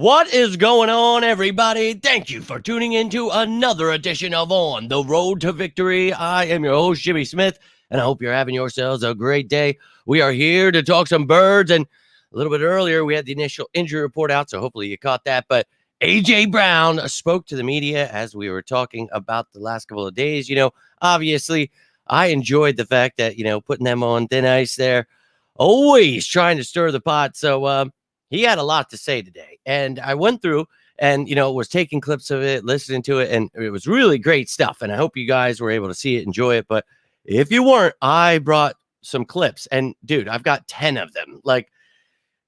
What is going on, everybody? Thank you for tuning in to another edition of On the Road to Victory. I am your host, Jimmy Smith, and I hope you're having yourselves a great day. We are here to talk some birds, and a little bit earlier, we had the initial injury report out, so hopefully you caught that. But A.J. Brown spoke to the media as we were talking about the last couple of days. Obviously, I enjoyed the fact that, putting them on thin ice there, always trying to stir the pot. So, he had a lot to say today, and I went through and, was taking clips of it, listening to it, and it was really great stuff. And I hope you guys were able to see it, enjoy it. But if you weren't, I brought some clips, and dude, I've got 10 of them.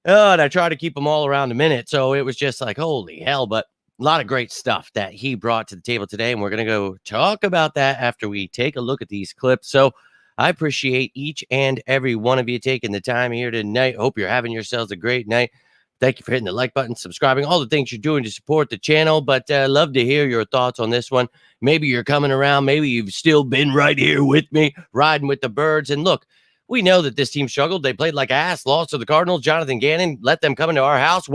And I try to keep them all around a minute. So it was just like, holy hell. But a lot of great stuff that he brought to the table today. And we're going to go talk about that after we take a look at these clips. So I appreciate each and every one of you taking the time here tonight. Hope you're having yourselves a great night. Thank you for hitting the like button, subscribing, all the things you're doing to support the channel. But love to hear your thoughts on this one. Maybe you're coming around. Maybe you've still been right here with me, riding with the birds. And look, we know that this team struggled. They played like ass, lost to the Cardinals. Jonathan Gannon let them come into our house.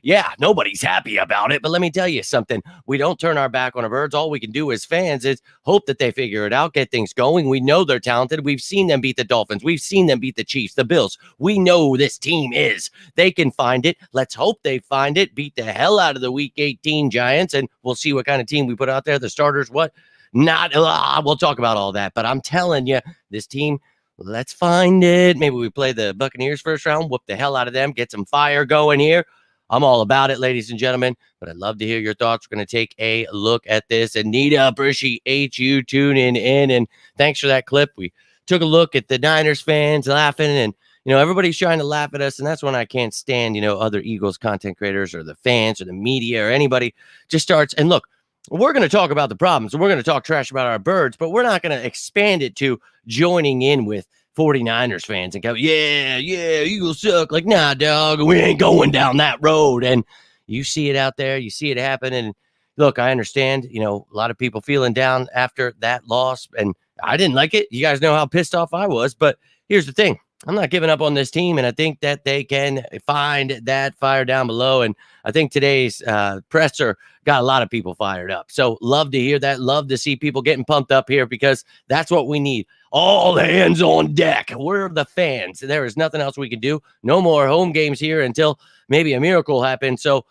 Yeah, nobody's happy about it. But let me tell you something. We don't turn our back on the birds. All we can do as fans is hope that they figure it out, get things going. We know they're talented. We've seen them beat the Dolphins. We've seen them beat the Chiefs, the Bills. We know who this team is. They can find it. Let's hope they find it. Beat the hell out of the Week 18 Giants, and we'll see what kind of team we put out there. The starters, we'll talk about all that. But I'm telling you, this team, let's find it. Maybe we play the Buccaneers first round, whoop the hell out of them, get some fire going here. I'm all about it, ladies and gentlemen, but I'd love to hear your thoughts. We're going to take a look at this. Anita, appreciate you tuning in, and thanks for that clip. We took a look at the Niners fans laughing, and, everybody's trying to laugh at us, and that's when I can't stand, other Eagles content creators or the fans or the media or anybody just starts. And look, we're going to talk about the problems, and we're going to talk trash about our birds, but we're not going to expand it to joining in with 49ers fans and go, yeah, Eagles suck. Like, nah, dog, we ain't going down that road. And you see it out there. You see it happen. And look, I understand, a lot of people feeling down after that loss, and I didn't like it. You guys know how pissed off I was, but here's the thing. I'm not giving up on this team, and I think that they can find that fire down below. And I think today's presser got a lot of people fired up. So love to hear that. Love to see people getting pumped up here, because that's what we need. All hands on deck. We're the fans. There is nothing else we can do. No more home games here until maybe a miracle happens. So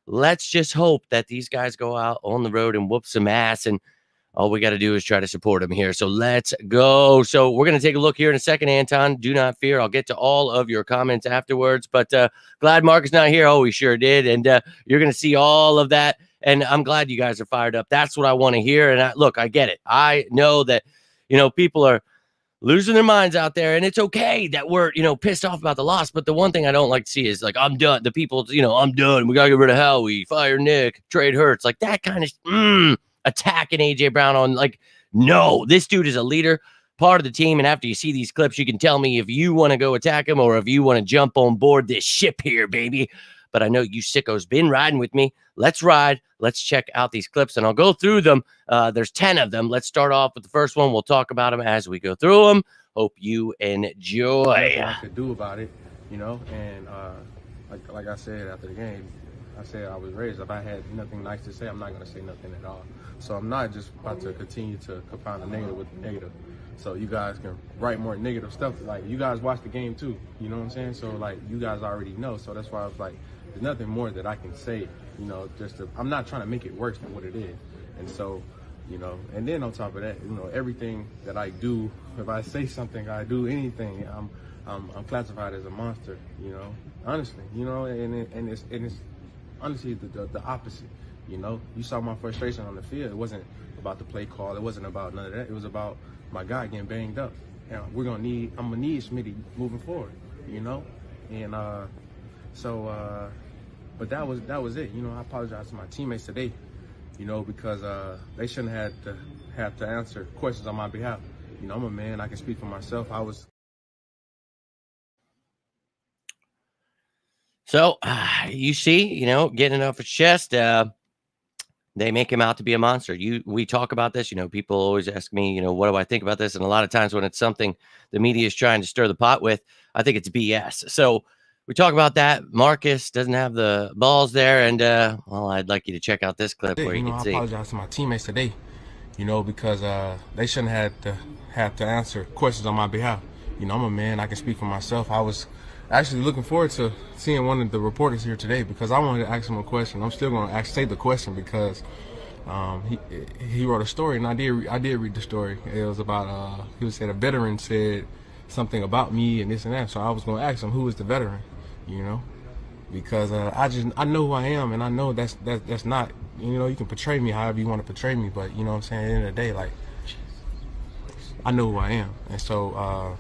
let's just hope that these guys go out on the road and whoop some ass, and all we got to do is try to support them here. So let's go. So we're going to take a look here in a second, Anton. Do not fear. I'll get to all of your comments afterwards. But glad Mark is not here. Oh, he sure did. And you're going to see all of that. And I'm glad you guys are fired up. That's what I want to hear. And look, I get it. I know that, people are losing their minds out there. And it's okay that we're, pissed off about the loss. But the one thing I don't like to see is, like, I'm done. The people, I'm done. We got to get rid of Howie. Fire Nick. Trade Hurts. Like that kind of attacking A.J. Brown on, like, no, this dude is a leader, part of the team. And after you see these clips, you can tell me if you want to go attack him or if you want to jump on board this ship here, baby. But I know you sickos been riding with me. Let's ride. Let's check out these clips, and I'll go through them. There's 10 of them. Let's start off with the first one. We'll talk about them as we go through them. Hope you enjoy. What I could do about it, and like I said after the game, I said I was raised. If I had nothing nice to say, I'm not going to say nothing at all. So I'm not just about to continue to compound the negative with the negative. So you guys can write more negative stuff. Like, you guys watch the game too, you know what I'm saying? So, like, you guys already know. So that's why I was like, there's nothing more that I can say, I'm not trying to make it worse than what it is. And so, and then on top of that, everything that I do, if I say something, I do anything, I'm classified as a monster, honestly, and it's honestly the opposite. You saw my frustration on the field. It wasn't about the play call. It wasn't about none of that. It was about my guy getting banged up. And I'm gonna need Smitty moving forward, and but that was it. I apologize to my teammates today, because they shouldn't have to answer questions on my behalf. I'm a man. I can speak for myself. So you see, getting it off his chest. They make him out to be a monster. We talk about this, people always ask me, what do I think about this? And a lot of times when it's something the media is trying to stir the pot with, I think it's BS. So we talk about that. Marcus doesn't have the balls there, and well, I'd like you to check out this clip where you can I see. apologize to my teammates today, because they shouldn't have to answer questions on my behalf. I'm a man. I can speak for myself. I was actually looking forward to seeing one of the reporters here today because I wanted to ask him a question. I'm still going to say the question because he wrote a story, and I did read the story. It was about he said a veteran said something about me and this and that. So I was going to ask him, who is the veteran? Because I know who I am, and I know that's not, you can portray me however you want to portray me, but you know what I'm saying, at the end of the day, like, I know who I am. And so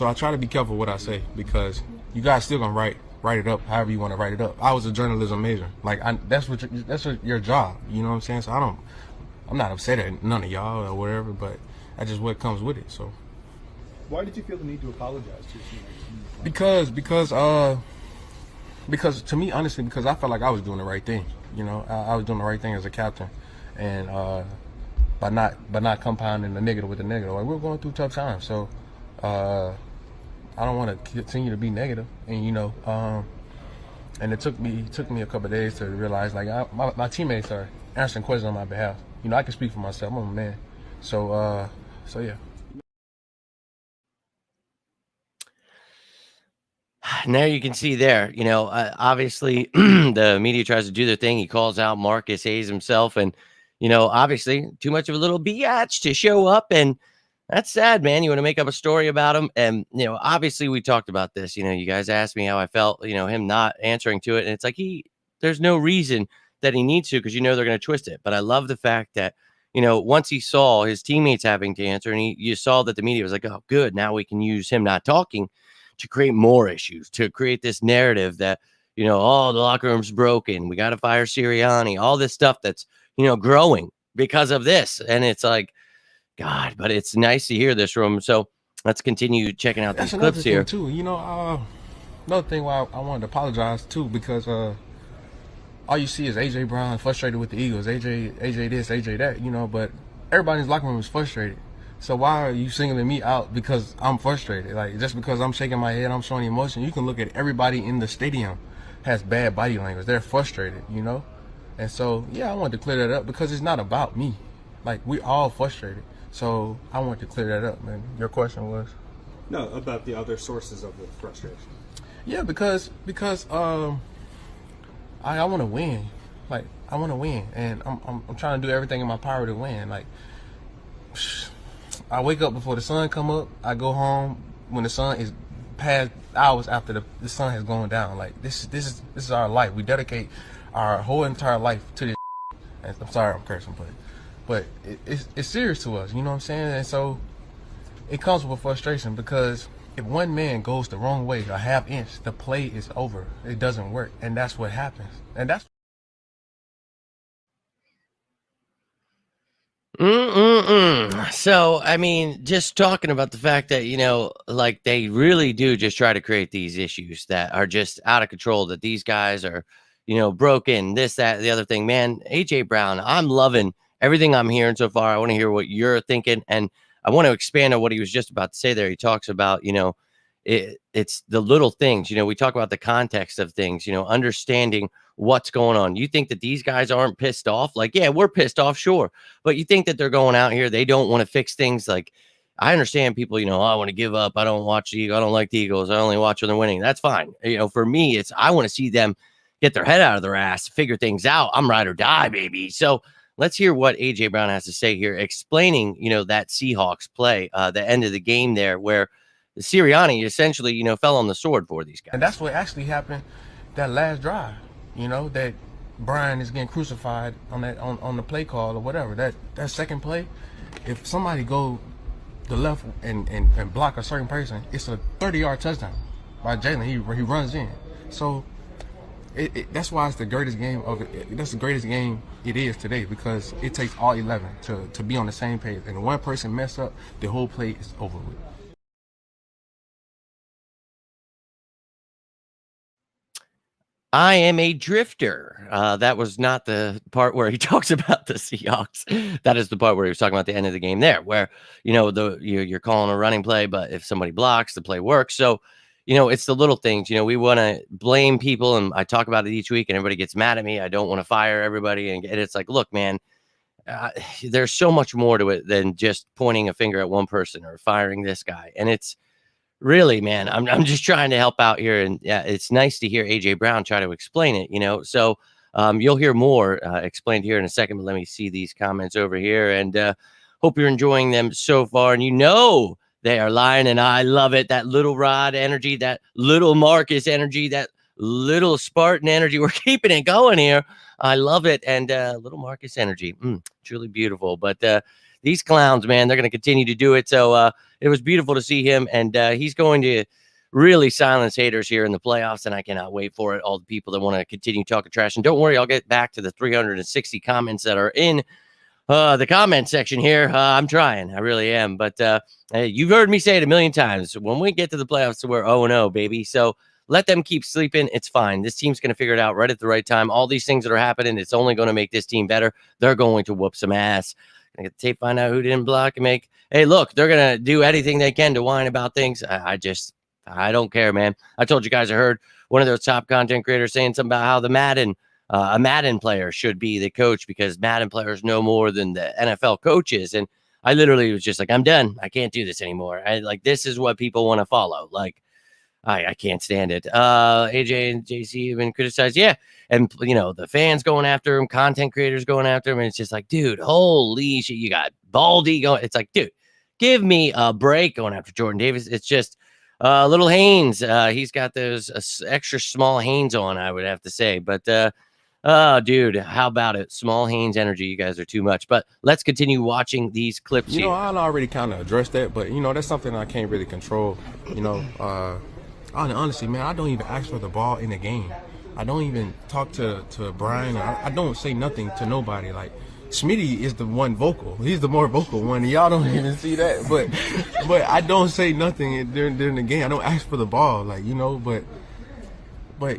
I try to be careful what I say, because you guys still gonna write it up however you want to write it up. I was a journalism major, like that's what your job, you know what I'm saying? So I'm not upset at none of y'all or whatever, but that's just what comes with it. So why did you feel the need to apologize to your teammates? Because to me, honestly, because I felt like I was doing the right thing. I was doing the right thing as a captain, and by not compounding the negative with the negative. Like, we're going through tough times, so I don't want to continue to be negative. And and it took me a couple of days to realize, like, my teammates are answering questions on my behalf. I can speak for myself. I'm a man, so yeah. And there you can see there, obviously the media tries to do their thing. He calls out Marcus Hayes himself, and, obviously too much of a little biatch to show up. And that's sad, man. You want to make up a story about him. And, obviously we talked about this, you guys asked me how I felt, him not answering to it. And it's like, there's no reason that he needs to, because, they're going to twist it. But I love the fact that, once he saw his teammates having to answer, and you saw that the media was like, oh, good, now we can use him not talking to create more issues, to create this narrative that, oh, the locker room's broken, we got to fire Sirianni, all this stuff that's, growing because of this. And it's like, God, but it's nice to hear this from him. So let's continue checking out these clips here. Too, another thing why I wanted to apologize too, because all you see is AJ Brown frustrated with the Eagles, AJ this, AJ that, but everybody in his locker room is frustrated. So why are you singling me out because I'm frustrated? Like, just because I'm shaking my head, I'm showing emotion. You can look at everybody in the stadium has bad body language. They're frustrated, And so, yeah, I wanted to clear that up because it's not about me. Like, we're all frustrated. So I wanted to clear that up, man. Your question was? No, about the other sources of the frustration. Yeah, because I want to win. Like, I want to win, and I'm trying to do everything in my power to win. Like, I wake up before the sun come up. I go home when the sun is past hours after the sun has gone down. Like, this is our life. We dedicate our whole entire life to this. And I'm sorry I'm cursing, but it's serious to us. You know what I'm saying? And so it comes with frustration, because if one man goes the wrong way, a half inch, the play is over. It doesn't work, and that's what happens. And that's. So, I mean, just talking about the fact that, like, they really do just try to create these issues that are just out of control, that these guys are, broken, this, that, the other thing. Man, AJ Brown, I'm loving everything I'm hearing so far. I want to hear what you're thinking. And I want to expand on what he was just about to say there. He talks about, it's the little things, we talk about the context of things, understanding what's going on. You think that these guys aren't pissed off? Like, yeah, we're pissed off, sure. But you think that they're going out here, they don't want to fix things. Like, I understand people, oh, I want to give up. I don't watch the Eagles. I don't like the Eagles. I only watch when they're winning. That's fine. For me, it's, I want to see them get their head out of their ass, figure things out. I'm ride or die, baby. So let's hear what AJ Brown has to say here, explaining, that Seahawks play, the end of the game there, where the Sirianni essentially, fell on the sword for these guys. And that's what actually happened that last drive. That Brian is getting crucified on that on the play call or whatever. That second play, if somebody go the left and block a certain person, it's a 30-yard touchdown by Jalen. He runs in. So that's why it's the greatest game that's the greatest game it is today, because it takes all 11 to be on the same page. And one person mess up, the whole play is over with. I am a drifter. That was not the part where he talks about the Seahawks. That is the part where he was talking about the end of the game there, where, you're calling a running play, but if somebody blocks, the play works. So, it's the little things. We want to blame people, and I talk about it each week, and everybody gets mad at me. I don't want to fire everybody, and it's like, look, man, uh, there's so much more to it than just pointing a finger at one person or firing this guy. And it's really, man, I'm just trying to help out here, and yeah, it's nice to hear AJ Brown try to explain it. So you'll hear more explained here in a second, but let me see these comments over here, and hope you're enjoying them so far. And they are lying, and I love it. That little Rod energy, that little Marcus energy, that little Spartan energy. We're keeping it going here. I love it. And little Marcus energy, truly beautiful. But these clowns, man, they're going to continue to do it. So it was beautiful to see him, and he's going to really silence haters here in the playoffs, and I cannot wait for it. All the people that want to continue talking trash. And don't worry, I'll get back to the 360 comments that are in the comment section here. I'm trying. I really am. But hey, you've heard me say it a million times. When we get to the playoffs, we're 0-0, baby. So let them keep sleeping. It's fine. This team's going to figure it out right at the right time. All these things that are happening, it's only going to make this team better. They're going to whoop some ass. Gonna get the tape, find out who didn't block, and make. Hey, look, they're going to do anything they can to whine about things. I don't care, man. I told you guys, I heard one of those top content creators saying something about how a Madden player should be the coach because Madden players know more than the NFL coaches. And I literally was just like, I'm done. I can't do this anymore. This is what people want to follow. I can't stand it. AJ and JC have been criticized. Yeah. And, the fans going after him, content creators going after him. And it's just like, dude, holy shit. You got Baldy going. It's like, dude, give me a break going after Jordan Davis. It's just little Haynes. He's got those extra small Haynes on, I would have to say. But, dude, how about it? Small Haynes energy. You guys are too much. But let's continue watching these clips here. I already kind of addressed that, but, that's something I can't really control. Honestly, man, I don't even ask for the ball in the game. I don't even talk to Brian. I don't say nothing to nobody. Like, Smitty is the one vocal. He's the more vocal one. Y'all don't even see that. But I don't say nothing during the game. I don't ask for the ball. But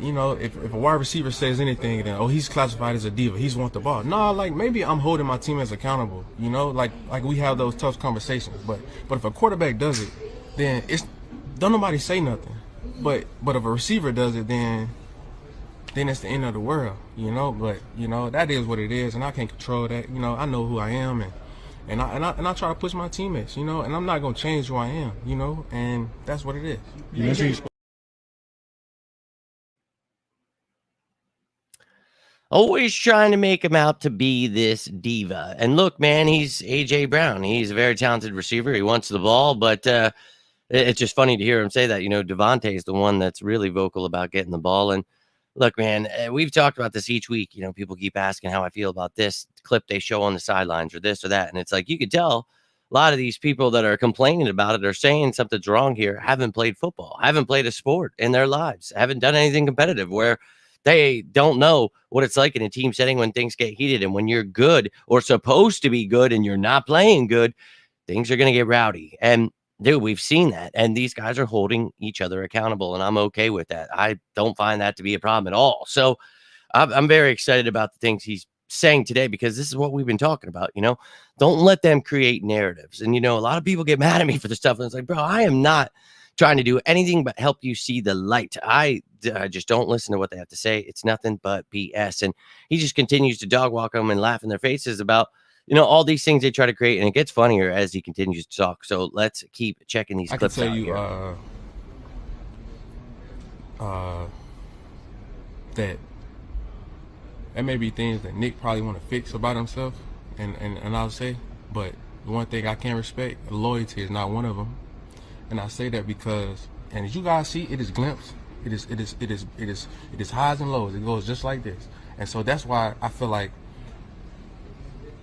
if a wide receiver says anything, then, he's classified as a diva. He's want the ball. No, maybe I'm holding my teammates accountable, like we have those tough conversations. But if a quarterback does it, then don't nobody say nothing. But if a receiver does it, then it's the end of the world, But that is what it is, and I can't control that. I know who I am, and I try to push my teammates, and I'm not gonna change who I am, and that's what it is. You mentioned Always trying to make him out to be this diva. And look, man, he's AJ Brown. He's a very talented receiver. He wants the ball, but it's just funny to hear him say that. Devontae is the one that's really vocal about getting the ball. And look, man, we've talked about this each week. People keep asking how I feel about this clip they show on the sidelines or this or that. And it's like, you could tell a lot of these people that are complaining about it are saying something's wrong here, haven't played football, haven't played a sport in their lives, haven't done anything competitive, where they don't know what it's like in a team setting when things get heated. And when you're good or supposed to be good and you're not playing good, things are going to get rowdy. And dude, we've seen that. And these guys are holding each other accountable. And I'm okay with that. I don't find that to be a problem at all. So I'm very excited about the things he's saying today, because this is what we've been talking about. Don't let them create narratives. And, a lot of people get mad at me for the stuff. And it's like, bro, I am not trying to do anything but help you see the light. I just don't listen to what they have to say. It's nothing but BS. And he just continues to dog walk them and laugh in their faces about, all these things they try to create. And it gets funnier as he continues to talk. So let's keep checking these clips out. I can tell you that there may be things that Nick probably want to fix about himself. And I'll say, but the one thing I can't respect, loyalty, is not one of them. And I say that because, and as you guys see, it is glimpse. It is highs and lows. It goes just like this. And so that's why I feel like,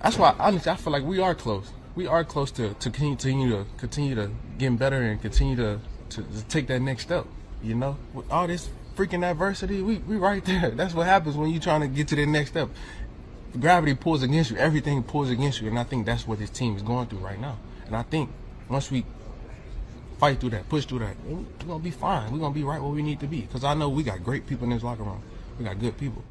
honestly, I feel like we are close. We are close to continue to getting better and continue to take that next step. With all this freaking adversity, we right there. That's what happens when you're trying to get to the next step. Gravity pulls against you. Everything pulls against you. And I think that's what this team is going through right now. And I think once we fight through that, push through that, we're going to be fine. We're going to be right where we need to be. Because I know we got great people in this locker room. We got good people.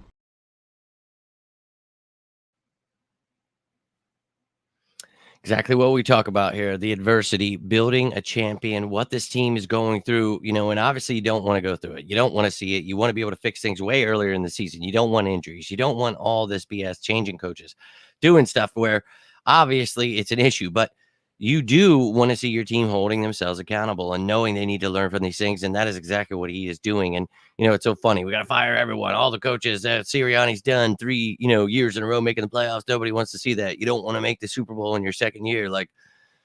Exactly what we talk about here, the adversity, building a champion, what this team is going through, and obviously you don't want to go through it. You don't want to see it. You want to be able to fix things way earlier in the season. You don't want injuries. You don't want all this BS changing coaches, doing stuff where obviously it's an issue, but you do want to see your team holding themselves accountable and knowing they need to learn from these things. And that is exactly what he is doing. And, it's so funny. We got to fire everyone, all the coaches. Sirianni's done 3, years in a row making the playoffs. Nobody wants to see that. You don't want to make the Super Bowl in your second year. Like,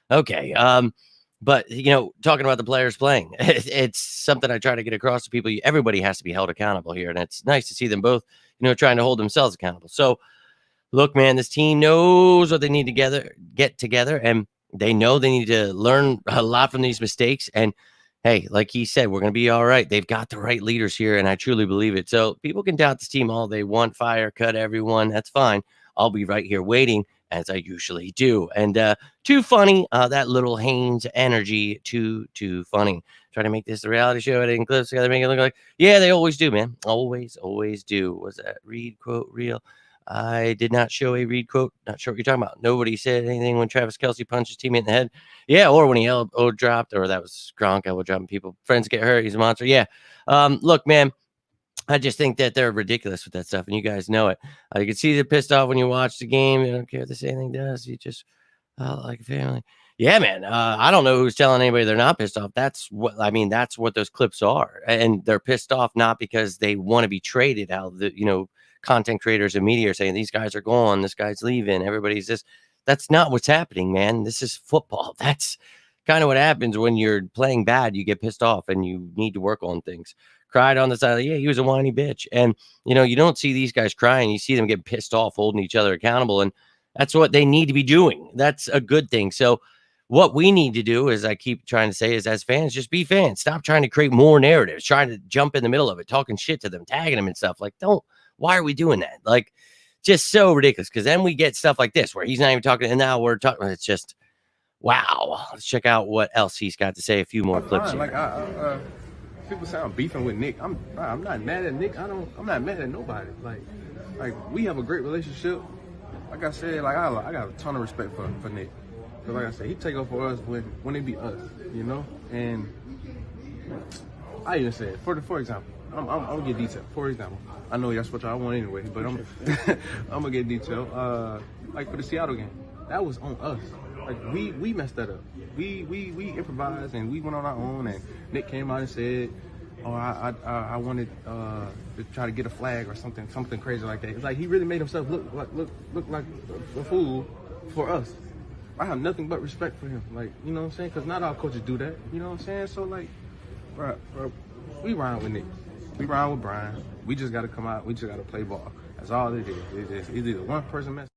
okay. But, talking about the players playing, it's something I try to get across to people. Everybody has to be held accountable here. And it's nice to see them both, trying to hold themselves accountable. So, look, man, this team knows what they need to get together, and they know they need to learn a lot from these mistakes. And hey, like he said, we're going to be all right. They've got the right leaders here, and I truly believe it. So people can doubt this team all they want, fire, cut everyone. That's fine. I'll be right here waiting, as I usually do. And too funny, that little Haynes energy, too funny. Try to make this a reality show, editing clips together, make it look like, yeah, they always do, man. Always do. Was that Reed quote real? I did not show a Reed quote. Not sure what you're talking about. Nobody said anything when Travis Kelce punched his teammate in the head. Yeah, or when he elbow dropped, or that was Gronk elbow dropping people. Friends get hurt. He's a monster. Yeah. Look, man, I just think that they're ridiculous with that stuff, and you guys know it. You can see they're pissed off when you watch the game. You don't care if they say anything does. You just like a family. Yeah, man. I don't know who's telling anybody they're not pissed off. That's what those clips are, and they're pissed off not because they want to be traded out. Content creators and media are saying these guys are gone, this guy's leaving, everybody's this. That's not what's happening, man. This is football. That's kind of what happens when you're playing bad. You get pissed off and you need to work on things. Cried on the side, yeah, he was a whiny bitch. And you don't see these guys crying. You see them get pissed off, holding each other accountable, and that's what they need to be doing. That's a good thing. So what we need to do, as I keep trying to say, is as fans, just be fans. Stop trying to create more narratives, trying to jump in the middle of it, talking shit to them, tagging them and stuff. Like, don't. Why are we doing that? Like, just so ridiculous. Because then we get stuff like this where he's not even talking, and now we're talking. It's just, wow. Let's check out what else he's got to say. A few more clips. Like, people say I'm beefing with Nick. I'm not mad at Nick. I'm not mad at nobody. Like we have a great relationship. Like I said, like I got a ton of respect for Nick. Because like I said, he take up for us when it be us, And I even said, for example, I'm gonna get detailed. For example, I know that's what y'all want anyway, but I'm I'm gonna get detailed. Like for the Seattle game, that was on us. Like we messed that up. We improvised and we went on our own. And Nick came out and said, "Oh, I wanted to try to get a flag or something crazy like that." It's like he really made himself look like a fool for us. I have nothing but respect for him. Like, you know what I'm saying? Because not all coaches do that. You know what I'm saying? So like, bro, we ride with Nick. We ride with Brian. We just got to come out. We just got to play ball. That's all it is. It's either one person mess.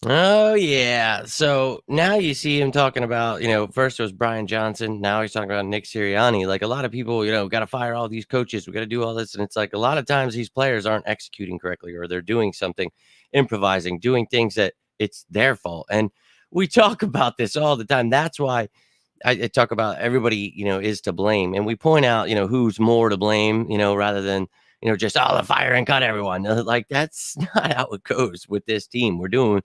Oh, yeah. So now you see him talking about, first it was Brian Johnson. Now he's talking about Nick Sirianni. Like a lot of people, got to fire all these coaches. We got to do all this. And it's like a lot of times these players aren't executing correctly, or they're doing something, improvising, doing things that it's their fault. And we talk about this all the time. That's why I talk about everybody, is to blame. And we point out, who's more to blame, rather than, just the fire and cut everyone. Like that's not how it goes with this team. We're doing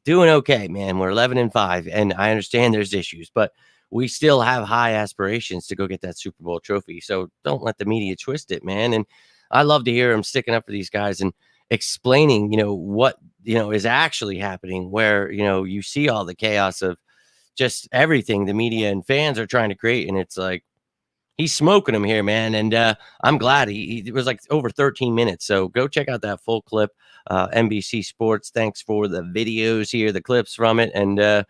okay, man. We're 11-5, and I understand there's issues, but we still have high aspirations to go get that Super Bowl trophy. So don't let the media twist it, man. And I love to hear him sticking up for these guys and explaining, what, is actually happening, where, you see all the chaos of just everything the media and fans are trying to create. And it's like, he's smoking them here, man. And I'm glad it was like over 13 minutes. So go check out that full clip. NBC Sports. Thanks for the videos here, the clips from it. And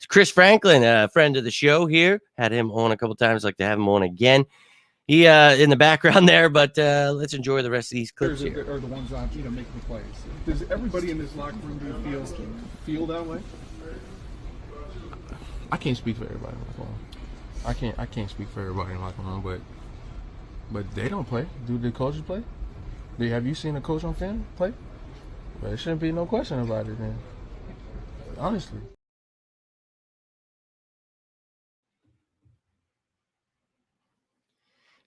Chris Franklin, a friend of the show here, had him on a couple times. Like to have him on again. He in the background there, but let's enjoy the rest of these clips here. Are the ones on, making the plays. Does everybody in this locker room feel that way? I can't speak for everybody in the locker room. I can't speak for everybody in the locker room, but they don't play. Do the coaches play? Have you seen a coach on film play? Well, there shouldn't be no question about it then. Honestly.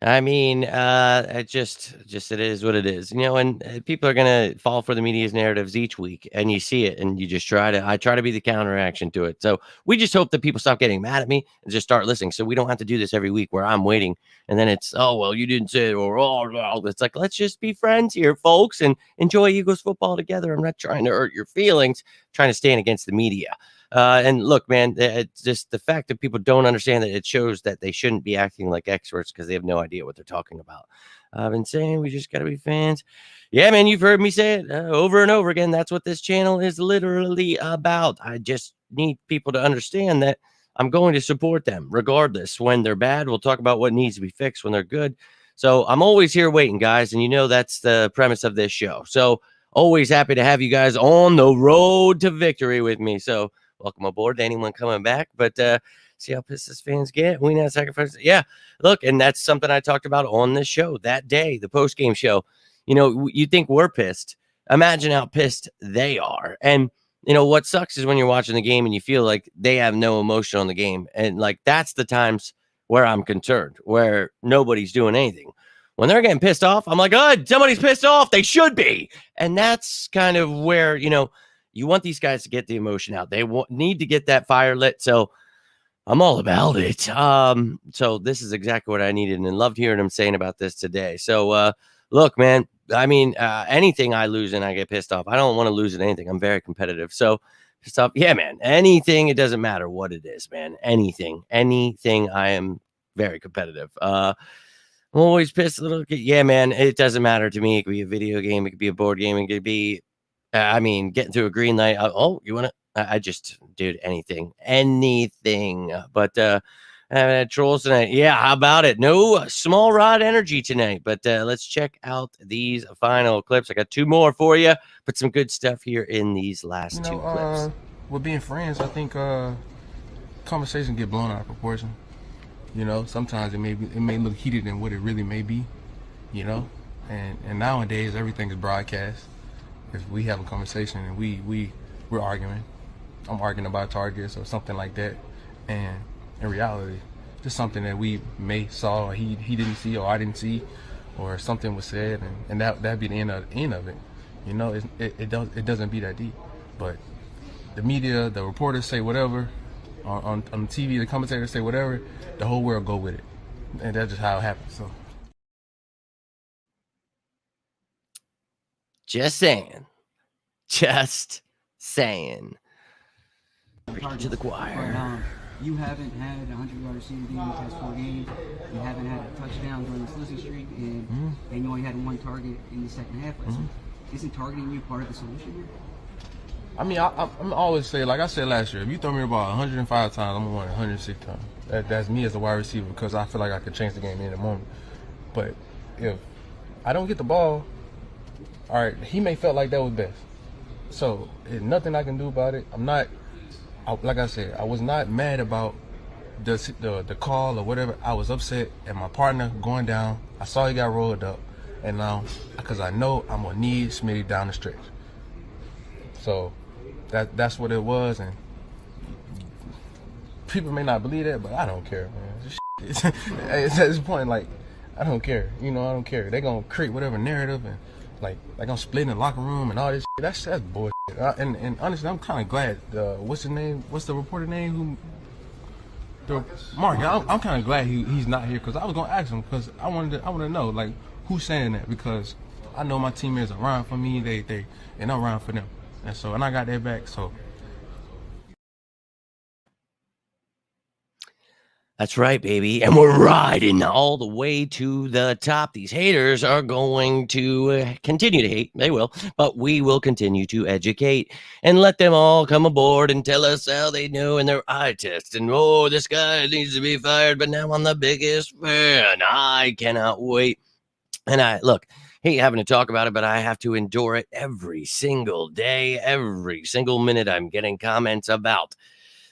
I mean, it is what it is, and people are gonna fall for the media's narratives each week, and you see it, and you just I try to be the counteraction to it. So we just hope that people stop getting mad at me and just start listening, so we don't have to do this every week where I'm waiting, and then it's, oh well, you didn't say it, or oh, well. It's like, let's just be friends here, folks, and enjoy Eagles football together. I'm not trying to hurt your feelings, trying to stand against the media. And look, man, it's just the fact that people don't understand that it shows that they shouldn't be acting like experts because they have no idea what they're talking about. I've been saying we just got to be fans. Yeah, man, you've heard me say it over and over again. That's what this channel is literally about. I just need people to understand that I'm going to support them regardless. When they're bad, we'll talk about what needs to be fixed when they're good. So I'm always here waiting, guys. And that's the premise of this show. So always happy to have you guys on the road to victory with me. So welcome aboard to anyone coming back. But see how pissed this fans get. We not sacrifice. Yeah, look, and that's something I talked about on this show that day, the post-game show. You think we're pissed. Imagine how pissed they are. And what sucks is when you're watching the game and you feel like they have no emotion on the game. And like that's the times where I'm concerned, where nobody's doing anything. When they're getting pissed off, I'm like, oh, somebody's pissed off. They should be. And that's kind of where, you want these guys to get the emotion out. They need to get that fire lit. So I'm all about it. So this is exactly what I needed and loved hearing him saying about this today. So look, man, I mean, anything I lose and I get pissed off, I don't want to lose at anything. I'm very competitive. So pissed off. Yeah, man, anything. It doesn't matter what it is, man. Anything. I am very competitive. I'm always pissed a little. Yeah, man, it doesn't matter to me. It could be a video game. It could be a board game. It could be getting through a green light. Oh, you want to? I just, dude, anything. But having had trolls tonight. Yeah, how about it? No small rod energy tonight. But let's check out these final clips. I got two more for you. Put some good stuff here in these last two clips. With being friends, I think conversations get blown out of proportion. Sometimes it may look heated than what it really may be. And nowadays everything is broadcast. If we have a conversation and we're arguing, I'm arguing about targets or something like that, and in reality, just something that we may saw or he didn't see or I didn't see, or something was said, and that'd be the end of it. It doesn't be that deep. But the media, the reporters say whatever, on TV, the commentators say whatever, the whole world go with it, and that's just how it happens. So. Just saying. Preach to the choir. But, you haven't had a 100-yard receiving game in the past 4 games. You haven't had a touchdown during this losing streak, and you only had one target in the second half. So isn't targeting you part of the solution here? I mean, I'm always say, like I said last year, if you throw me about 105 times, I'm gonna win 106 times. That's me as a wide receiver, because I feel like I could change the game in a moment. But if I don't get the ball, all right, he may felt like that was best. So there's nothing I can do about it. Like I said, I was not mad about the call or whatever. I was upset at my partner going down. I saw he got rolled up, and now because I know I'm gonna need Smitty down the stretch. So that's what it was, and people may not believe that, but I don't care, man. It's at this point, like, I don't care. I don't care. They're gonna create whatever narrative, and like they're gonna split in the locker room and all this shit. That's bullshit. And honestly, I'm kind of glad. What's his name? What's the reporter name? Mark. I'm kind of glad he's not here, because I was gonna ask him, because I wanted to know, like, who's saying that, because I know my teammates are around for me. And I'm around for them, and I got their back. So. That's right, baby. And we're riding all the way to the top. These haters are going to continue to hate. They will. But we will continue to educate and let them all come aboard and tell us how they know in their eye test. And, oh, this guy needs to be fired. But now I'm the biggest fan. I cannot wait. And I hate having to talk about it, but I have to endure it every single day, every single minute. I'm getting comments about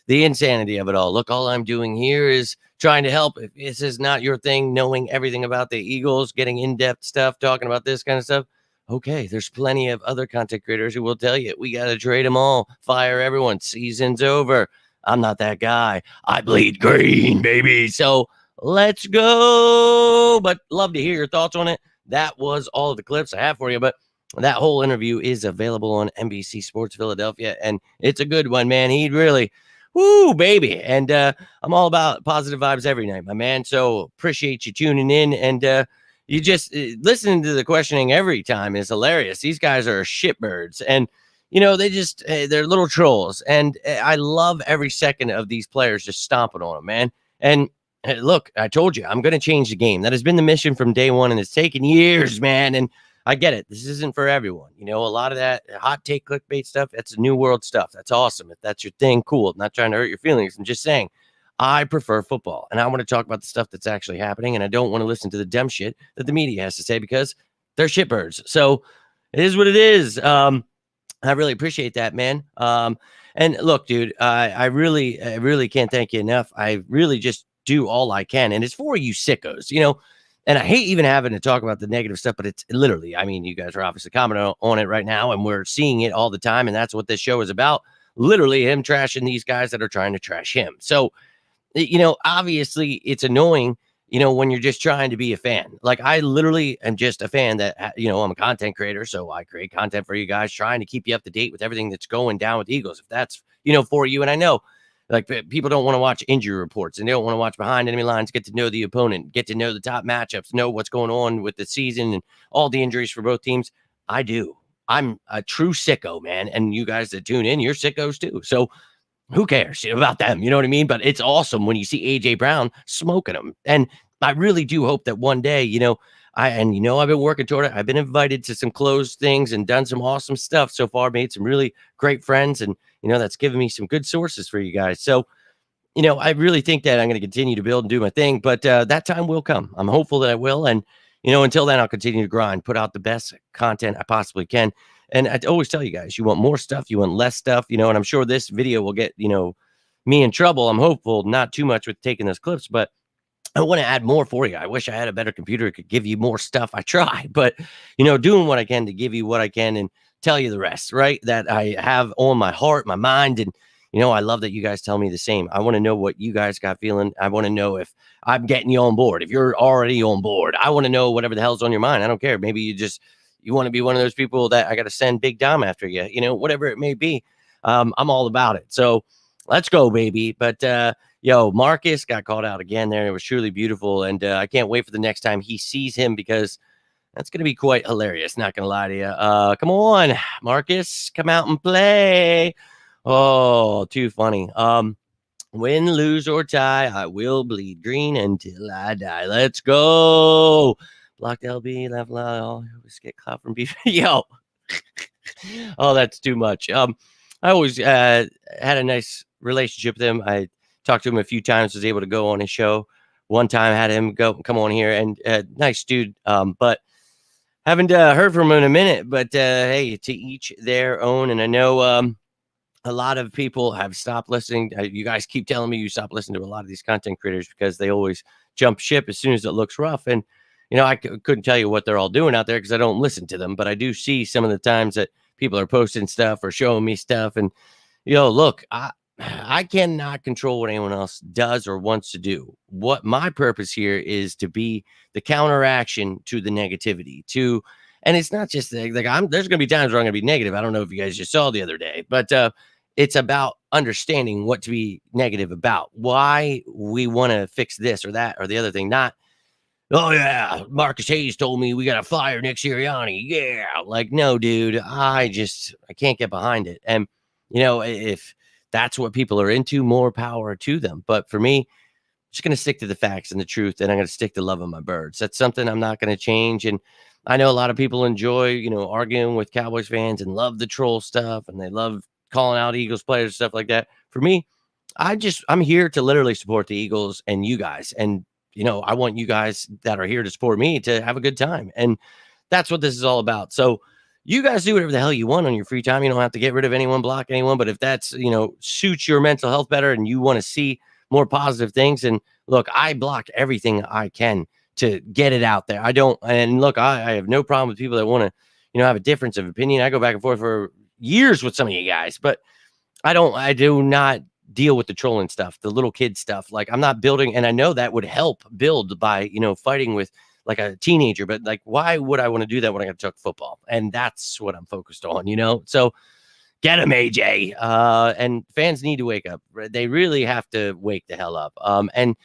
the insanity of it all. Look, all I'm doing here is trying to help. If this is not your thing, knowing everything about the Eagles, getting in-depth stuff, talking about this kind of stuff, okay, there's plenty of other content creators who will tell you, we got to trade them all, fire everyone, season's over. I'm not that guy. I bleed green, baby. So Let's go. But love to hear your thoughts on it. That was all of the clips I have for you. But that whole interview is available on NBC Sports Philadelphia. And it's a good one, man. He really, woo, baby. And I'm all about positive vibes every night, my man. So appreciate you tuning in. And you just listening to the questioning every time is hilarious. These guys are shitbirds. And they just, they're little trolls. And I love every second of these players just stomping on them, man. And look, I told you, I'm going to change the game. That has been the mission from day one, and it's taken years, man. And I get it. This isn't for everyone. A lot of that hot take clickbait stuff, that's new world stuff. That's awesome. If that's your thing, cool. I'm not trying to hurt your feelings. I'm just saying I prefer football, and I want to talk about the stuff that's actually happening, and I don't want to listen to the dumb shit that the media has to say because they're shitbirds. So it is what it is. I really appreciate that, man. And look, dude, I really can't thank you enough. I really just do all I can. And it's for you sickos, and I hate even having to talk about the negative stuff, but it's literally, I mean, you guys are obviously commenting on it right now, and we're seeing it all the time. And that's what this show is about. Literally him trashing these guys that are trying to trash him. So, obviously it's annoying, when you're just trying to be a fan. Like, I literally am just a fan that, I'm a content creator. So I create content for you guys, trying to keep you up to date with everything that's going down with the Eagles. If that's, for you. And I know, like, people don't want to watch injury reports, and they don't want to watch behind enemy lines, get to know the opponent, get to know the top matchups, know what's going on with the season and all the injuries for both teams. I do. I'm a true sicko, man. And you guys that tune in, you're sickos too. So who cares about them? You know what I mean? But it's awesome when you see AJ Brown smoking them. And I really do hope that one day, I've been working toward it. I've been invited to some closed things and done some awesome stuff so far, made some really great friends. And, that's given me some good sources for you guys. So, I really think that I'm going to continue to build and do my thing, but that time will come. I'm hopeful that I will. And, until then, I'll continue to grind, put out the best content I possibly can. And I always tell you guys, you want more stuff, you want less stuff, and I'm sure this video will get, me in trouble. I'm hopeful, not too much with taking those clips, but I want to add more for you. I wish I had a better computer that could give you more stuff. I try, but, doing what I can to give you what I can and tell you the rest, right? That I have on my heart, my mind. And, I love that you guys tell me the same. I want to know what you guys got feeling. I want to know if I'm getting you on board. If you're already on board, I want to know whatever the hell's on your mind. I don't care. Maybe you want to be one of those people that I got to send Big Dom after you, whatever it may be. I'm all about it. So let's go, baby. But, Marcus got called out again there. It was truly beautiful. And I can't wait for the next time he sees him, because that's going to be quite hilarious. Not going to lie to you. Come on, Marcus, come out and play. Oh, too funny. Win, lose, or tie, I will bleed green until I die. Let's go. Blocked LB, left line. Oh, always get clout from beef. Yo. Oh, that's too much. I always had a nice relationship with him. I talked to him a few times, was able to go on his show. One time had him come on here, and nice dude. But haven't heard from him in a minute, but hey, to each their own. And I know a lot of people have stopped listening. You guys keep telling me you stop listening to a lot of these content creators because they always jump ship as soon as it looks rough. And, I couldn't tell you what they're all doing out there because I don't listen to them, but I do see some of the times that people are posting stuff or showing me stuff. And, look, I cannot control what anyone else does or wants to do. What my purpose here is to be the counteraction to the negativity, and it's not just like there's going to be times where I'm going to be negative. I don't know if you guys just saw the other day, but it's about understanding what to be negative about, why we want to fix this or that or the other thing. Not, oh yeah, Marcus Hayes told me we got to fire Nick Sirianni. Yeah. Like, no, dude, I can't get behind it. And, if that's what people are into, more power to them. But for me, I'm just going to stick to the facts and the truth, and I'm going to stick to loving my birds. That's something I'm not going to change. And I know a lot of people enjoy, arguing with Cowboys fans and love the troll stuff, and they love calling out Eagles players and stuff like that. For me, I'm here to literally support the Eagles and you guys. And, I want you guys that are here to support me to have a good time. And that's what this is all about. So you guys do whatever the hell you want on your free time. You don't have to get rid of anyone, block anyone. But if that's, suits your mental health better and you want to see more positive things, and look, I block everything I can to get it out there. I don't. And look, I have no problem with people that want to, have a difference of opinion. I go back and forth for years with some of you guys, but I do not deal with the trolling stuff, the little kid stuff. Like I'm not building, and I know that would help build by, fighting with like a teenager, but like, why would I want to do that when I got to talk football? And that's what I'm focused on, So get him, AJ. And fans need to wake up. They really have to wake the hell up. And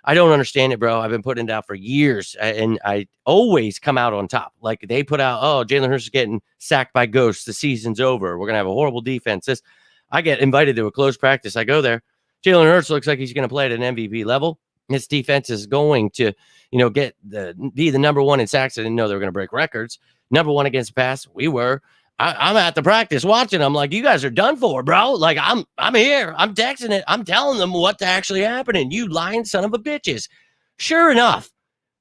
I don't understand it, bro. I've been putting it out for years, and I always come out on top. Like they put out, oh, Jalen Hurts is getting sacked by ghosts. The season's over. We're gonna have a horrible defense. I get invited to a closed practice. I go there. Jalen Hurts looks like he's going to play at an MVP level. His defense is going to, be the number one in sacks. I didn't know they were going to break records. Number one against the pass. We were. I'm at the practice watching. I'm like, you guys are done for, bro. Like I'm here. I'm texting it. I'm telling them what's actually happening. You lying son of a bitches. Sure enough,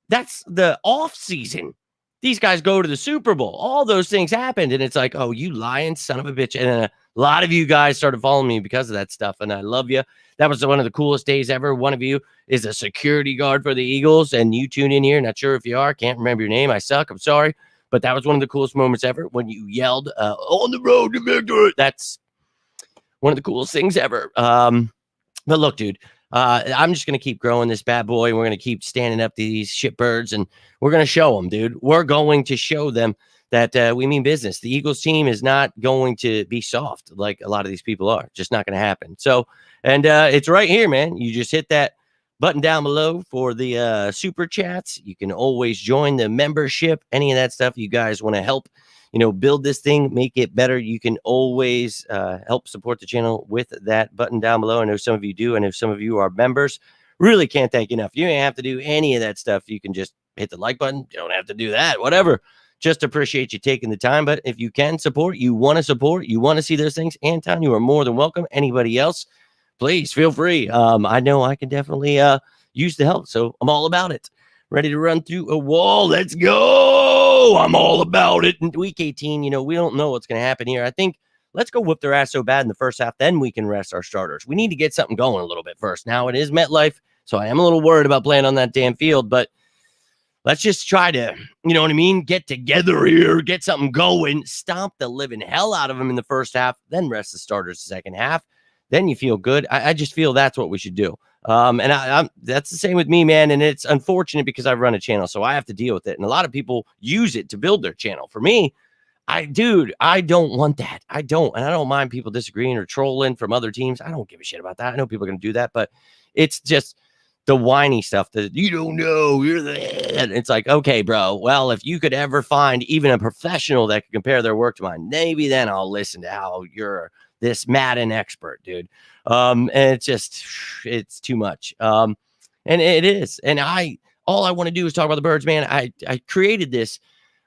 that's the off season. These guys go to the Super Bowl. All those things happened. And it's like, oh, you lying son of a bitch. And then a lot of you guys started following me because of that stuff. And I love you. That was one of the coolest days ever. One of you is a security guard for the Eagles. And you tune in here. Not sure if you are. Can't remember your name. I suck. I'm sorry. But that was one of the coolest moments ever when you yelled on the road to victory. That's one of the coolest things ever. But look, dude, I'm just going to keep growing this bad boy. We're going to keep standing up to these shitbirds, and we're going to show them, dude. We're going to show them that we mean business. The Eagles team is not going to be soft like a lot of these people are. Just not going to happen. So, and it's right here, man. You just hit that button down below for the super chats. You can always join the membership, any of that stuff. You guys want to help, build this thing, make it better. You can always help support the channel with that button down below. I know some of you do. I know some of you are members. Really can't thank you enough. You ain't have to do any of that stuff. You can just hit the like button. You don't have to do that, whatever. Just appreciate you taking the time. But if you can support, you want to see those things, Anton, you are more than welcome. Anybody else, please feel free. I know I can definitely use the help, so I'm all about it. Ready to run through a wall? Let's go! I'm all about it. In week 18, we don't know what's going to happen here. I think let's go whip their ass so bad in the first half, then we can rest our starters. We need to get something going a little bit first. Now, it is MetLife, so I am a little worried about playing on that damn field, but let's just try to, get together here, get something going, stomp the living hell out of them in the first half, then rest the starters the second half. Then you feel good. I just feel that's what we should do. And that's the same with me, man. And it's unfortunate because I run a channel, so I have to deal with it. And a lot of people use it to build their channel. For me, I don't want that. I don't. And I don't mind people disagreeing or trolling from other teams. I don't give a shit about that. I know people are going to do that, but it's just the whiny stuff that you don't know. It's like, okay, bro. Well, if you could ever find even a professional that could compare their work to mine, maybe then I'll listen to how you're this Madden expert, dude. And it's too much. And it is. And all I want to do is talk about the birds, man. I created this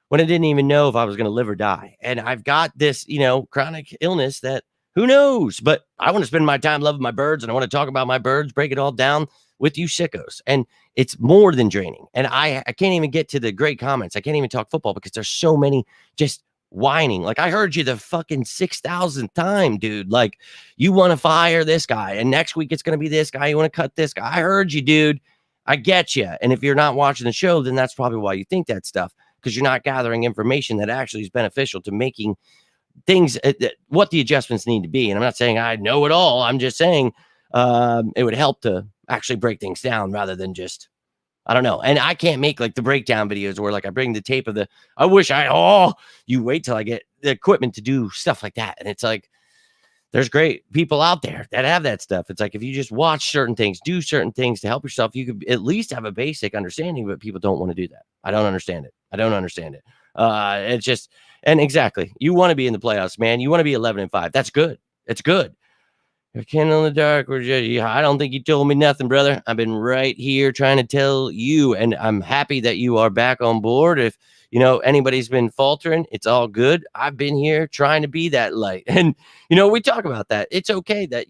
when I didn't even know if I was going to live or die. And I've got this, chronic illness that who knows, but I want to spend my time loving my birds, and I want to talk about my birds, break it all down with you sickos. And it's more than draining. And I can't even get to the great comments. I can't even talk football because there's so many just whining. Like, I heard you the fucking 6,000th time, dude. Like, you want to fire this guy, and next week it's going to be this guy. You want to cut this guy. I heard you, dude. I get you. And if you're not watching the show, then that's probably why you think that stuff, because you're not gathering information that actually is beneficial to making things what the adjustments need to be. And I'm not saying I know it all. I'm just saying it would help to actually break things down rather than just, I don't know. And I can't make like the breakdown videos where like I bring the tape of you wait till I get the equipment to do stuff like that. And it's like, there's great people out there that have that stuff. It's like, if you just watch certain things, do certain things to help yourself, you could at least have a basic understanding, but people don't want to do that. I don't understand it. It's just, and exactly. You want to be in the playoffs, man. You want to be 11-5. That's good. It's good. You're Candle in the dark. I don't think you told me nothing, brother. I've been right here trying to tell you, and I'm happy that you are back on board. If anybody's been faltering, it's all good. I've been here trying to be that light, and we talk about that. It's okay that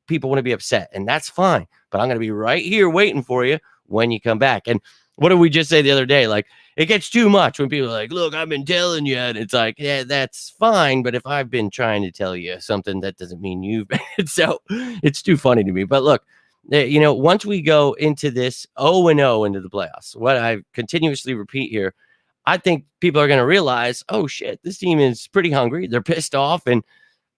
people want to be upset, and that's fine. But I'm gonna be right here waiting for you when you come back. And what did we just say the other day? Like, it gets too much when people are like, look, I've been telling you. And it's like, yeah, that's fine. But if I've been trying to tell you something, that doesn't mean you've been. So it's too funny to me. But look, once we go into this 0-0 into the playoffs, what I continuously repeat here, I think people are going to realize, oh, shit, this team is pretty hungry. They're pissed off. And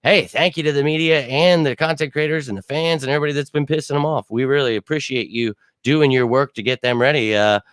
hey, thank you to the media and the content creators and the fans and everybody that's been pissing them off. We really appreciate you doing your work to get them ready. They're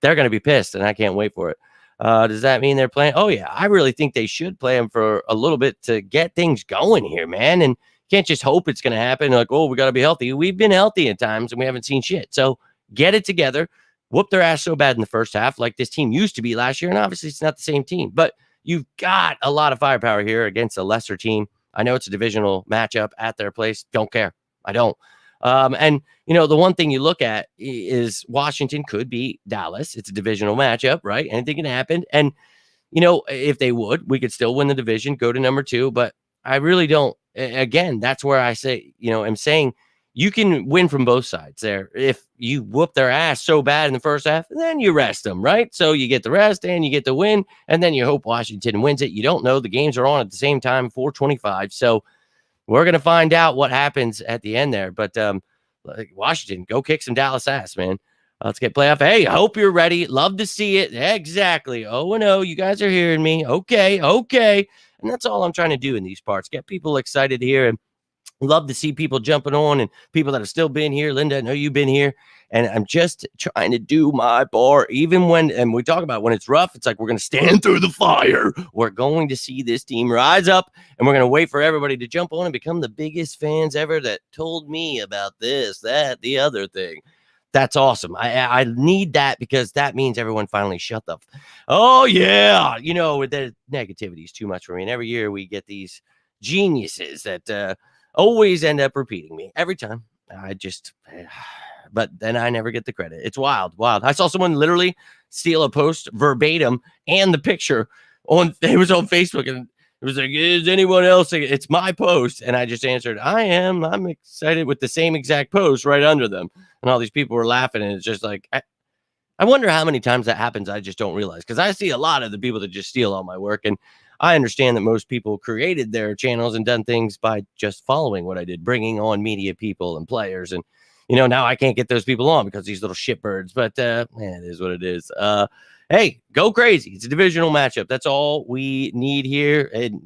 going to be pissed, and I can't wait for it. Does that mean they're playing? Oh, yeah. I really think they should play them for a little bit to get things going here, man. And can't just hope it's going to happen. Like, oh, we got to be healthy. We've been healthy at times, and we haven't seen shit. So get it together. Whoop their ass so bad in the first half, like this team used to be last year. And obviously, it's not the same team, but you've got a lot of firepower here against a lesser team. I know it's a divisional matchup at their place. Don't care. I don't. And, the one thing you look at is Washington could beat Dallas. It's a divisional matchup, right? Anything can happen. And, if they would, we could still win the division, go to number 2. But I really don't. Again, that's where I say, I'm saying you can win from both sides there. If you whoop their ass so bad in the first half, then you rest them, right? So you get the rest and you get the win, and then you hope Washington wins it. You don't know. The games are on at the same time, 4:25. So we're going to find out what happens at the end there. But Washington, go kick some Dallas ass, man. Let's get playoff. Hey, I hope you're ready. Love to see it. Exactly. 0-0. You guys are hearing me. Okay. And that's all I'm trying to do in these parts. Get people excited here, and love to see people jumping on and people that have still been here. Linda, I know you've been here, and I'm just trying to do my part. Even when, and we talk about when it's rough, it's like we're going to stand through the fire. We're going to see this team rise up, and we're going to wait for everybody to jump on and become the biggest fans ever that told me about this, that, the other thing. That's awesome. I need that, because that means everyone finally shut up. Oh, yeah. The negativity is too much for me. And every year we get these geniuses that always end up repeating me every time. But then I never get the credit. It's wild. I saw someone literally steal a post verbatim and the picture it was on Facebook, and it was like, is anyone else? It's my post. And I just answered, I'm excited, with the same exact post right under them. And all these people were laughing. And it's just like, I wonder how many times that happens. I just don't realize, because I see a lot of the people that just steal all my work. And I understand that most people created their channels and done things by just following what I did, bringing on media people and players. And, now I can't get those people on because these little shitbirds. But man, it is what it is. Hey, go crazy. It's a divisional matchup. That's all we need here. And,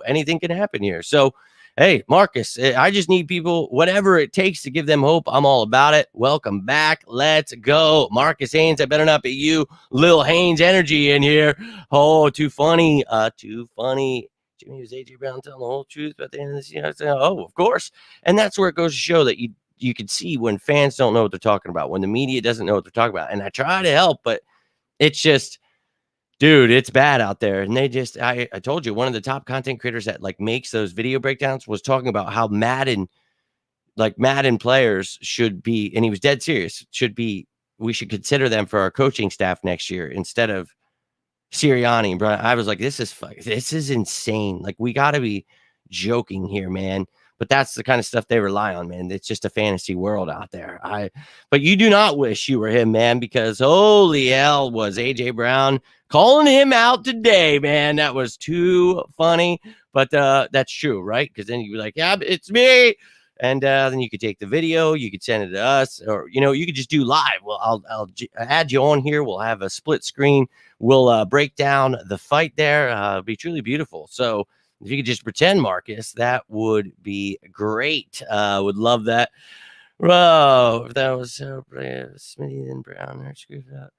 anything can happen here. So, hey, Marcus, I just need people, whatever it takes to give them hope. I'm all about it. Welcome back. Let's go. Marcus Haynes, I better not be you. Lil Haynes energy in here. Oh, too funny. Too funny. Jimmy, was AJ Brown telling the whole truth about the end of this year? Oh, of course. And that's where it goes to show that you can see when fans don't know what they're talking about, when the media doesn't know what they're talking about. And I try to help, but it's just, dude, it's bad out there. And they just, I told you, one of the top content creators that makes those video breakdowns was talking about how Madden players should be, and he was dead serious, we should consider them for our coaching staff next year instead of Sirianni and Brian. I was like, this is insane. We got to be joking here, man. But that's the kind of stuff they rely on, man. It's just a fantasy world out there. But you do not wish you were him, man, because holy hell, was AJ Brown calling him out today, man. That was too funny. But that's true, right? Because then you'd be like, yeah, it's me. And then you could take the video, you could send it to us, or, you could just do live. Well, I'll add you on here. We'll have a split screen. We'll break down the fight there. It'll be truly beautiful. So if you could just pretend, Marcus, that would be great. Would love that. Whoa, if that was so brilliant. Smitty and Brown are screwed up.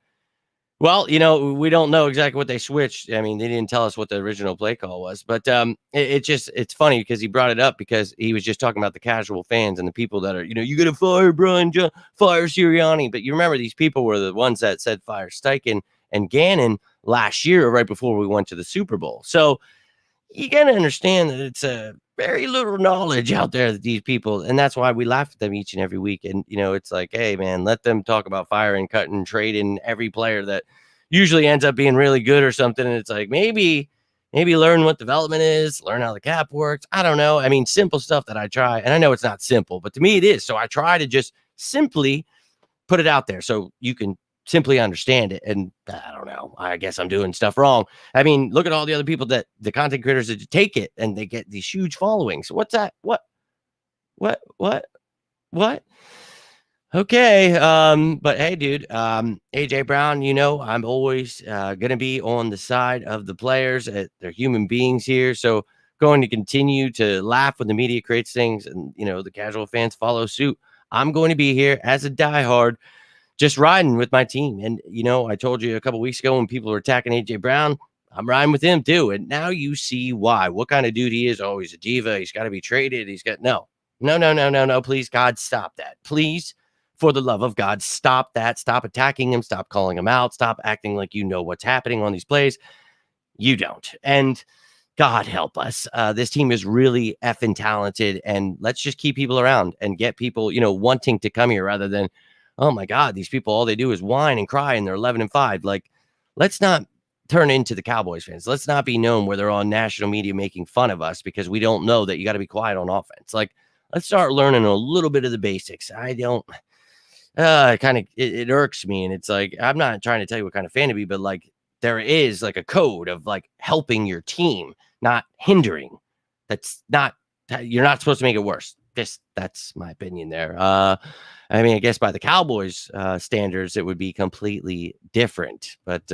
Well, we don't know exactly what they switched. I mean, they didn't tell us what the original play call was, but it's funny because he brought it up because he was just talking about the casual fans and the people that are, you got to fire Brian, fire Sirianni. But you remember these people were the ones that said fire Steichen and Gannon last year, right before we went to the Super Bowl. So you got to understand that it's a very little knowledge out there that these people, and that's why we laugh at them each and every week. And, it's like, hey, man, let them talk about firing, cutting, trading every player that usually ends up being really good or something. And it's like, maybe learn what development is, learn how the cap works. I don't know. I mean, simple stuff that I try. And I know it's not simple, but to me it is. So I try to just simply put it out there so you can simply understand it. And I don't know, I guess I'm doing stuff wrong. I mean, look at all the other people that the content creators that take it and they get these huge followings. What's that? What? Okay. But hey, dude, AJ Brown, I'm always gonna be on the side of the players. They're human beings here. So going to continue to laugh when the media creates things and, the casual fans follow suit. I'm going to be here as a diehard, just riding with my team. And, I told you a couple weeks ago when people were attacking A.J. Brown, I'm riding with him too. And now you see why. What kind of dude he is. Oh, he's a diva. He's got to be traded. No. Please, God, stop that. Please, for the love of God, stop that. Stop attacking him. Stop calling him out. Stop acting like you know what's happening on these plays. You don't. And God help us. This team is really effing talented. And let's just keep people around and get people, wanting to come here rather than, oh my God, these people, all they do is whine and cry and they're 11-5. Like, let's not turn into the Cowboys fans. Let's not be known where they're on national media making fun of us because we don't know that you got to be quiet on offense. Like, let's start learning a little bit of the basics. I don't, it irks me. And it's like, I'm not trying to tell you what kind of fan to be, but like, there is like a code of like helping your team, not hindering. You're not supposed to make it worse. That's my opinion there. I guess by the Cowboys standards, it would be completely different, but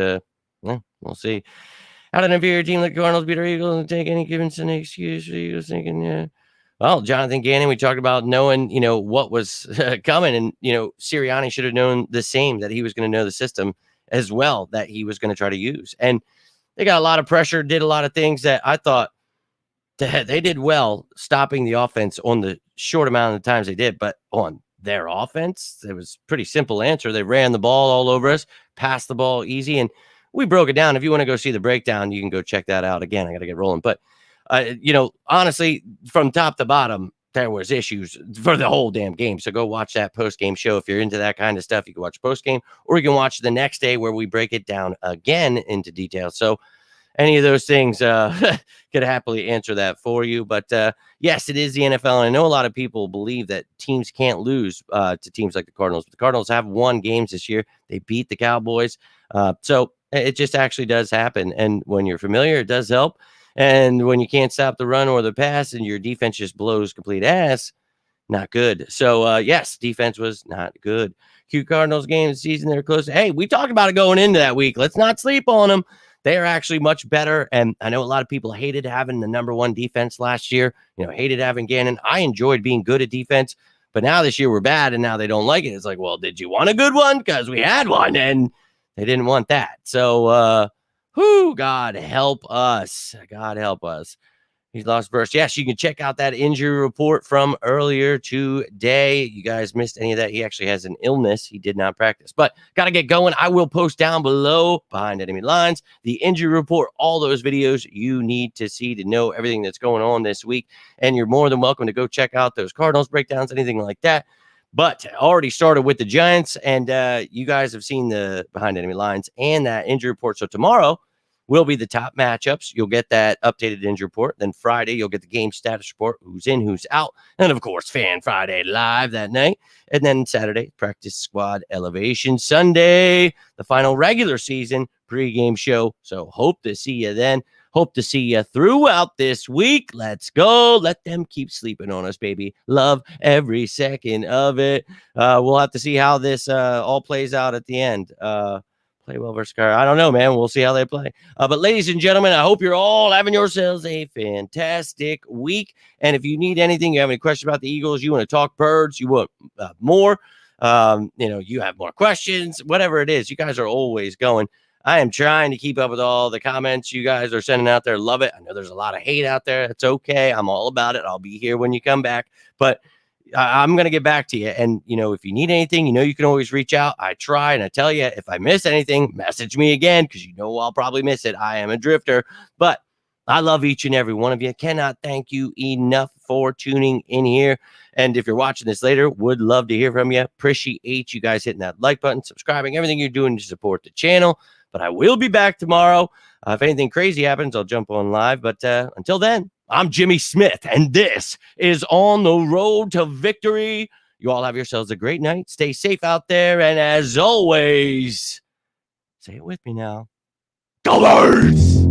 we'll see. How did an inferior team like the Cardinals beat our Eagles and take any given Sunday excuse for Eagles thinking, yeah. Well, Jonathan Gannon, we talked about knowing, what was coming, and, Sirianni should have known the same, that he was going to know the system as well that he was going to try to use. And they got a lot of pressure, did a lot of things that I thought that they did well stopping the offense on the short amount of times they did, but on their offense, it was pretty simple answer. They ran the ball all over us, passed the ball easy, and we broke it down. If you want to go see the breakdown, you can go check that out. Again, I got to get rolling. But, honestly, from top to bottom, there was issues for the whole damn game. So go watch that post-game show. If you're into that kind of stuff, you can watch post-game, or you can watch the next day where we break it down again into detail. So any of those things could happily answer that for you. But yes, it is the NFL. And I know a lot of people believe that teams can't lose to teams like the Cardinals. But the Cardinals have won games this year. They beat the Cowboys. So it just actually does happen. And when you're familiar, it does help. And when you can't stop the run or the pass and your defense just blows complete ass, not good. So, yes, defense was not good. Q Cardinals game this season, they're close. Hey, we talked about it going into that week. Let's not sleep on them. They are actually much better. And I know a lot of people hated having the number one defense last year, hated having Gannon. I enjoyed being good at defense, but now this year we're bad and now they don't like it. It's like, well, did you want a good one? Because we had one and they didn't want that. So, God help us. God help us. He's lost verse. Yes, you can check out that injury report from earlier today. You guys missed any of that? He actually has an illness. He did not practice, but got to get going. I will post down below behind enemy lines the injury report, all those videos you need to see to know everything that's going on this week. And you're more than welcome to go check out those Cardinals breakdowns, anything like that. But already started with the Giants, and you guys have seen the behind enemy lines and that injury report. So tomorrow will be the top matchups. You'll get that updated injury report. Then Friday, you'll get the game status report, who's in, who's out. And, of course, Fan Friday live that night. And then Saturday, practice squad elevation. Sunday, the final regular season pregame show. So hope to see you then. Hope to see you throughout this week. Let's go. Let them keep sleeping on us, baby. Love every second of it. We'll have to see how this all plays out at the end. Play well versus Car. I don't know, man. We'll see how they play. But ladies and gentlemen, I hope you're all having yourselves a fantastic week. And if you need anything, you have any questions about the Eagles, you want to talk birds, you want more, you have more questions, whatever it is, you guys are always going. I am trying to keep up with all the comments you guys are sending out there. Love it. I know there's a lot of hate out there. It's okay. I'm all about it. I'll be here when you come back. But I'm going to get back to you. And, if you need anything, you can always reach out. I try, and I tell you, if I miss anything, message me again, because I'll probably miss it. I am a drifter, but I love each and every one of you. Cannot thank you enough for tuning in here. And if you're watching this later, would love to hear from you. Appreciate you guys hitting that like button, subscribing, everything you're doing to support the channel. But I will be back tomorrow. If anything crazy happens, I'll jump on live. But until then, I'm Jimmy Smith, and this is On the Road to Victory. You all have yourselves a great night. Stay safe out there. And as always, say it with me now. Go Birds!